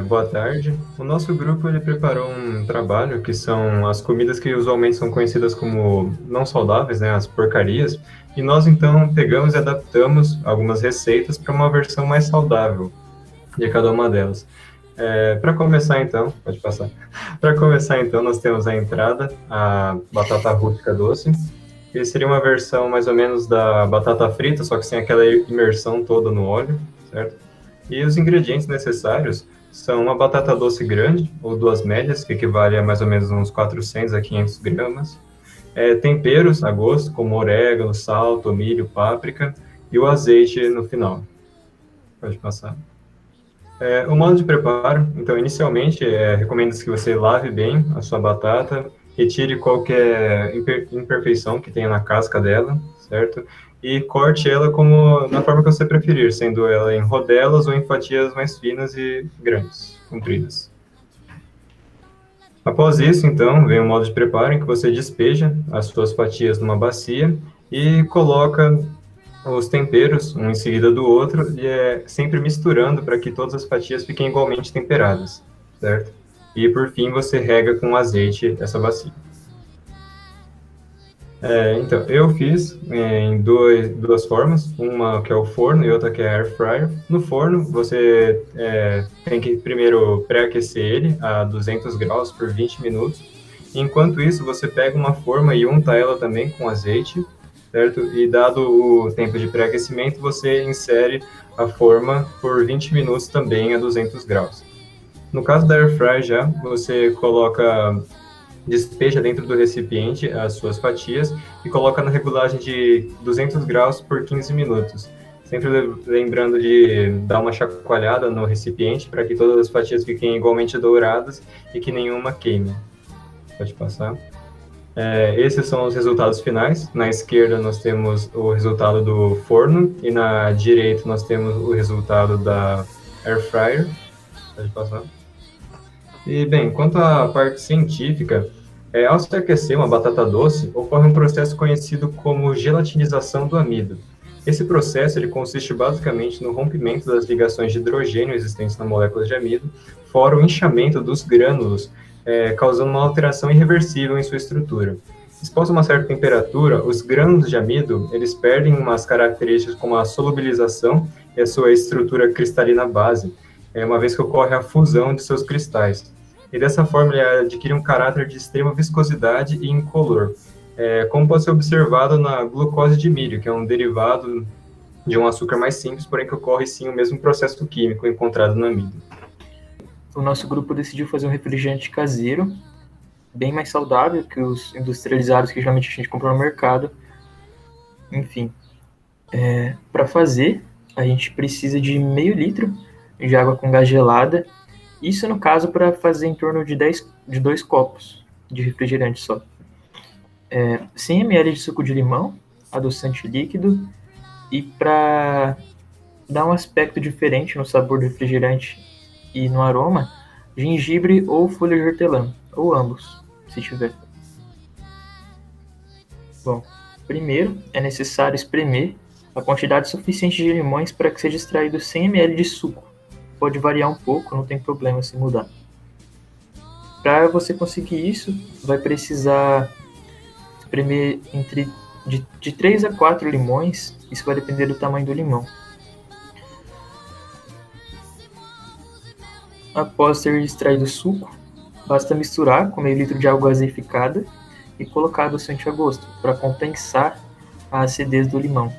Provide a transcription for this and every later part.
Boa tarde. O nosso grupo ele preparou um trabalho que são as comidas que usualmente são conhecidas como não saudáveis, né, as porcarias, e nós então pegamos e adaptamos algumas receitas para uma versão mais saudável de cada uma delas. Para começar então, pode passar. Para começar então, nós temos a entrada, a batata rústica doce, que seria uma versão mais ou menos da batata frita, só que sem aquela imersão toda no óleo, certo? E os ingredientes necessários são uma batata doce grande, ou duas médias, que equivale a mais ou menos uns 400 a 500 gramas. Temperos a gosto, como orégano, sal, tomilho, páprica, e o azeite no final. Pode passar. O modo de preparo, então, inicialmente, recomenda-se que você lave bem a sua batata, retire qualquer imperfeição que tenha na casca dela, certo? E corte ela como na forma que você preferir, sendo ela em rodelas ou em fatias mais finas e grandes, compridas. Após isso, então, vem o modo de preparo em que você despeja as suas fatias numa bacia e coloca os temperos, um em seguida do outro, e sempre misturando para que todas as fatias fiquem igualmente temperadas, certo? E por fim você rega com azeite essa bacia. Então, eu fiz em duas formas, uma que é o forno e outra que é a air fryer. No forno, você tem que primeiro pré-aquecer ele a 200 graus por 20 minutos. Enquanto isso, você pega uma forma e unta ela também com azeite, certo? E dado o tempo de pré-aquecimento, você insere a forma por 20 minutos também a 200 graus. No caso da air fryer já, você despeja dentro do recipiente as suas fatias e coloca na regulagem de 200 graus por 15 minutos. Sempre lembrando de dar uma chacoalhada no recipiente para que todas as fatias fiquem igualmente douradas e que nenhuma queime. Pode passar. Esses são os resultados finais. Na esquerda nós temos o resultado do forno e na direita nós temos o resultado da air fryer. Pode passar. E, bem, quanto à parte científica, ao se aquecer uma batata doce, ocorre um processo conhecido como gelatinização do amido. Esse processo ele consiste basicamente no rompimento das ligações de hidrogênio existentes na molécula de amido, fora o inchamento dos grânulos, causando uma alteração irreversível em sua estrutura. Exposto a uma certa temperatura, os grânulos de amido eles perdem umas características como a solubilização e a sua estrutura cristalina base, uma vez que ocorre a fusão de seus cristais. E dessa forma ele adquire um caráter de extrema viscosidade e incolor, como pode ser observado na glucose de milho, que é um derivado de um açúcar mais simples, porém que ocorre sim o mesmo processo químico encontrado no amido. O nosso grupo decidiu fazer um refrigerante caseiro, bem mais saudável que os industrializados que geralmente a gente compra no mercado. Enfim, para fazer, a gente precisa de meio litro de água com gás gelada. Isso, no caso, para fazer em torno de 2 copos de refrigerante só. 100 ml de suco de limão, adoçante líquido, e para dar um aspecto diferente no sabor do refrigerante e no aroma, gengibre ou folha de hortelã, ou ambos, se tiver. Bom, primeiro é necessário espremer a quantidade suficiente de limões para que seja extraído 100 ml de suco. Pode variar um pouco, não tem problema se mudar. Para você conseguir isso, vai precisar espremer de 3 a 4 limões, isso vai depender do tamanho do limão. Após ter extraído o suco, basta misturar com meio litro de água gaseificada e colocar adoçante a gosto, para compensar a acidez do limão.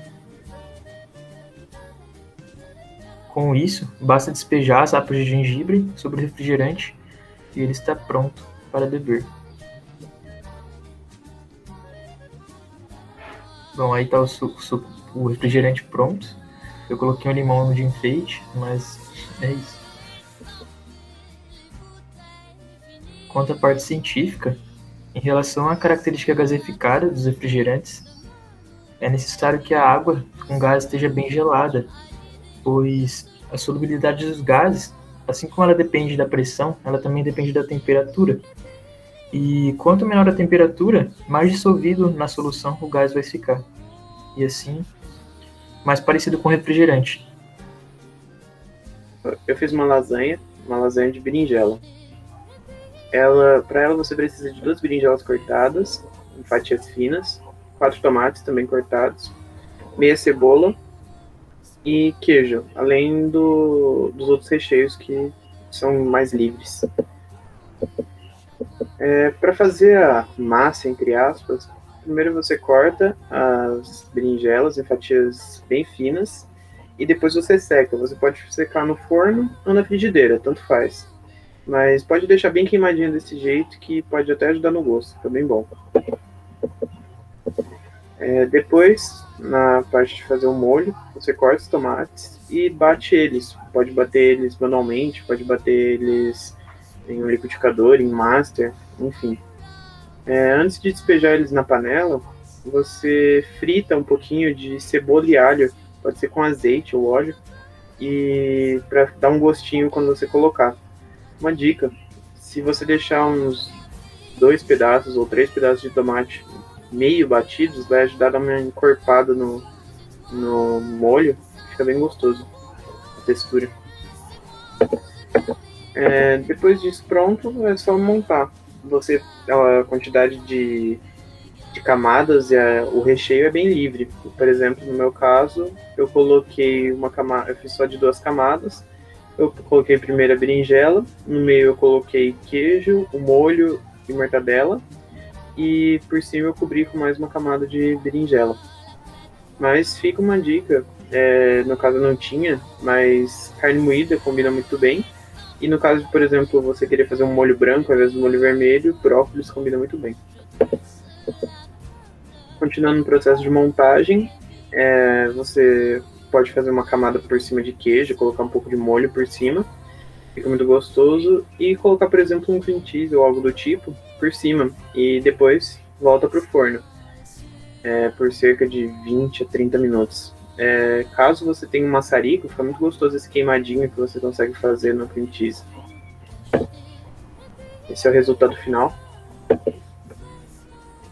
Com isso, basta despejar as rapas de gengibre sobre o refrigerante e ele está pronto para beber. Bom, aí está o refrigerante pronto. Eu coloquei um limão de enfeite, mas é isso. Quanto à parte científica, em relação à característica gaseificada dos refrigerantes, é necessário que a água com gás esteja bem gelada, pois a solubilidade dos gases, assim como ela depende da pressão, ela também depende da temperatura. E quanto menor a temperatura, mais dissolvido na solução o gás vai ficar. E assim, mais parecido com refrigerante. Eu fiz uma lasanha uma lasanha de berinjela. Para ela você precisa de 2 berinjelas cortadas em fatias finas, 4 tomates também cortados, meia cebola e queijo, além dos outros recheios que são mais livres. Para fazer a massa, entre aspas, primeiro você corta as berinjelas em fatias bem finas e depois você seca. Você pode secar no forno ou na frigideira, tanto faz. Mas pode deixar bem queimadinha desse jeito, que pode até ajudar no gosto, fica bem bom. Depois, na parte de fazer o molho, você corta os tomates e bate eles. Pode bater eles manualmente, pode bater eles em um liquidificador, em master, enfim. Antes de despejar eles na panela, você frita um pouquinho de cebola e alho, pode ser com azeite ou óleo, e para dar um gostinho quando você colocar. Uma dica, se você deixar uns 2 pedaços ou 3 pedaços de tomate meio batidos, vai ajudar a dar uma encorpada no molho, fica bem gostoso a textura. Depois disso pronto, é só montar. A quantidade de camadas e o recheio é bem livre. Por exemplo, no meu caso, eu coloquei uma camada, eu fiz só de 2 camadas. Eu coloquei primeiro a berinjela, no meio eu coloquei queijo, o molho e mortadela, e por cima eu cobri com mais uma camada de berinjela. Mas fica uma dica, no caso eu não tinha, mas carne moída combina muito bem. E no caso de, por exemplo, você querer fazer um molho branco ao invés do molho vermelho, brócolis combina muito bem. Continuando no processo de montagem, você pode fazer uma camada por cima de queijo, colocar um pouco de molho por cima, fica muito gostoso, e colocar, por exemplo, um cream cheese ou algo do tipo por cima, e depois volta para o forno, por cerca de 20 a 30 minutos. Caso você tenha um maçarico, fica muito gostoso esse queimadinho que você consegue fazer no cream cheese. Esse é o resultado final.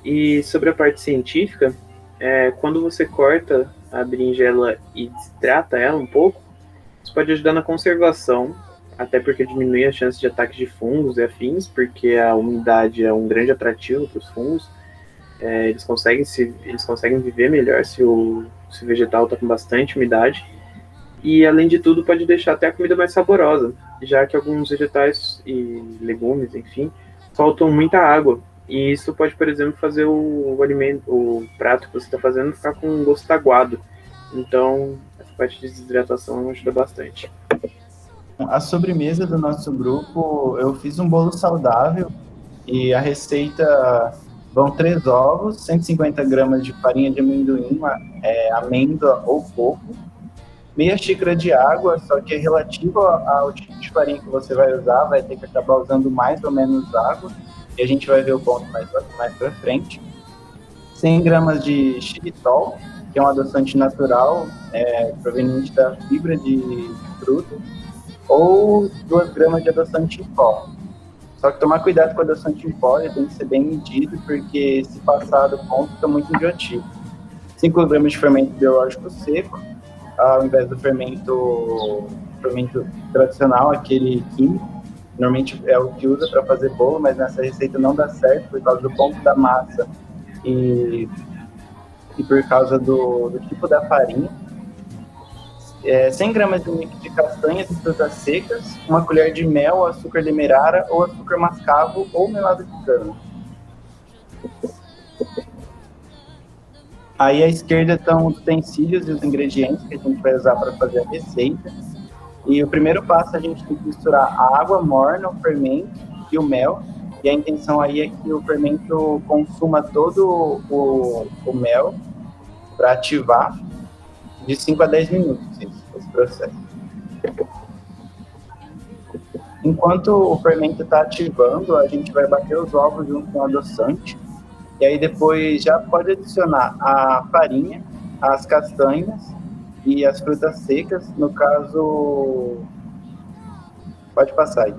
E sobre a parte científica, quando você corta a berinjela e desidrata ela um pouco, isso pode ajudar na conservação, até porque diminui a chance de ataque de fungos e afins, porque a umidade é um grande atrativo para os fungos. Eles conseguem viver melhor se o vegetal está com bastante umidade. E, além de tudo, pode deixar até a comida mais saborosa, já que alguns vegetais e legumes, enfim, soltam muita água. E isso pode, por exemplo, fazer o prato que você está fazendo ficar com um gosto aguado. Então, essa parte de desidratação ajuda bastante. A sobremesa do nosso grupo, eu fiz um bolo saudável e a receita vão 3 ovos, 150 gramas de farinha de amendoim, amêndoa ou coco, meia xícara de água, só que é relativo ao tipo de farinha que você vai usar, vai ter que acabar usando mais ou menos água, e a gente vai ver o ponto mais para frente. 100 gramas de xilitol, que é um adoçante natural, proveniente da fibra de fruta, ou 2 gramas de adoçante em pó. Só que tomar cuidado com o adoçante em pó, ele tem que ser bem medido, porque se passar do ponto fica muito enjoativo. 5 gramas de fermento biológico seco, ao invés do fermento tradicional, aquele químico. Normalmente é o que usa para fazer bolo, mas nessa receita não dá certo por causa do ponto da massa e por causa do tipo da farinha. 100 gramas de mix de castanhas e frutas secas, uma colher de mel, açúcar demerara ou açúcar mascavo ou melado de cana. Aí à esquerda estão os utensílios e os ingredientes que a gente vai usar para fazer a receita. E o primeiro passo, a gente tem que misturar a água morna, o fermento e o mel. E a intenção aí é que o fermento consuma todo o mel para ativar de 5 a 10 minutos esse processo. Enquanto o fermento está ativando, a gente vai bater os ovos junto com o adoçante. E aí depois já pode adicionar a farinha, as castanhas e as frutas secas. No caso, pode passar aí.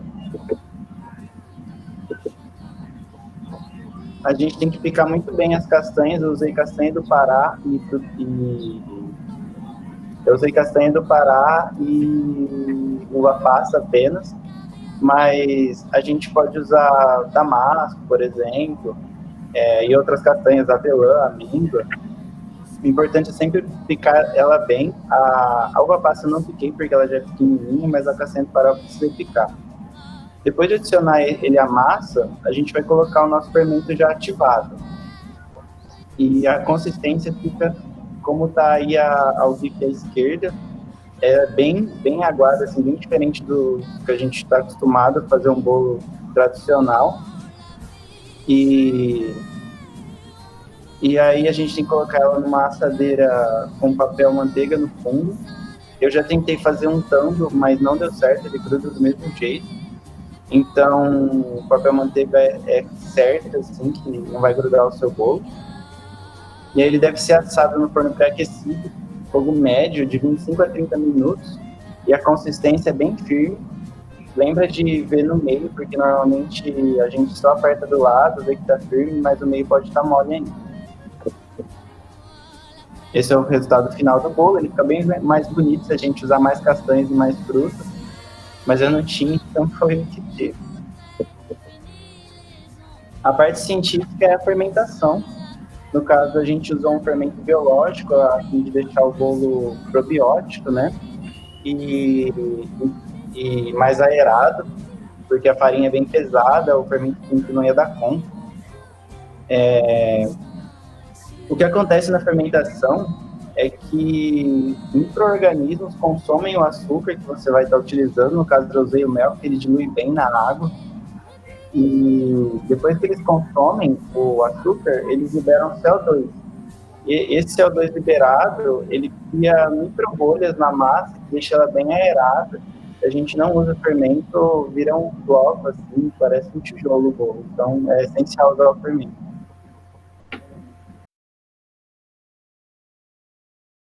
A gente tem que picar muito bem as castanhas. Eu usei castanha do Pará e uva passa apenas. mas a gente pode usar damasco, por exemplo, e outras castanhas, avelã, amêndoa. O importante é sempre picar ela bem. A uva passa eu não piquei porque ela já é pequenininha, mas a castanha do Pará precisa picar. Depois de adicionar ele à massa, a gente vai colocar o nosso fermento já ativado. E a consistência fica como está aí ao vídeo à esquerda, é bem aguada, assim, bem diferente do que a gente está acostumado a fazer um bolo tradicional. E aí a gente tem que colocar ela numa assadeira com papel manteiga no fundo. Eu já tentei fazer um tambo, mas não deu certo, ele gruda do mesmo jeito. Então, o papel manteiga é certo, assim, que não vai grudar o seu bolo. E aí ele deve ser assado no forno pré-aquecido, fogo médio, de 25 a 30 minutos. E a consistência é bem firme. Lembra de ver no meio, porque normalmente a gente só aperta do lado, vê que tá firme, mas o meio pode estar mole ainda. Esse é o resultado final do bolo. Ele fica bem mais bonito se a gente usar mais castanhas e mais frutas. Mas eu não tinha, então foi o que teve. A parte científica é a fermentação. No caso, a gente usou um fermento biológico a fim de deixar o bolo probiótico, né? E mais aerado, porque a farinha é bem pesada, o fermento químico não ia dar conta. O que acontece na fermentação é que micro-organismos consomem o açúcar que você vai estar utilizando. No caso, eu usei o mel, que ele dilui bem na água. E depois que eles consomem o açúcar, eles liberam CO2. E esse CO2 liberado, ele cria micro-bolhas na massa, que deixa ela bem aerada. A gente não usa fermento, vira um bloco assim, parece um tijolo o bolo. Então, é essencial usar o fermento.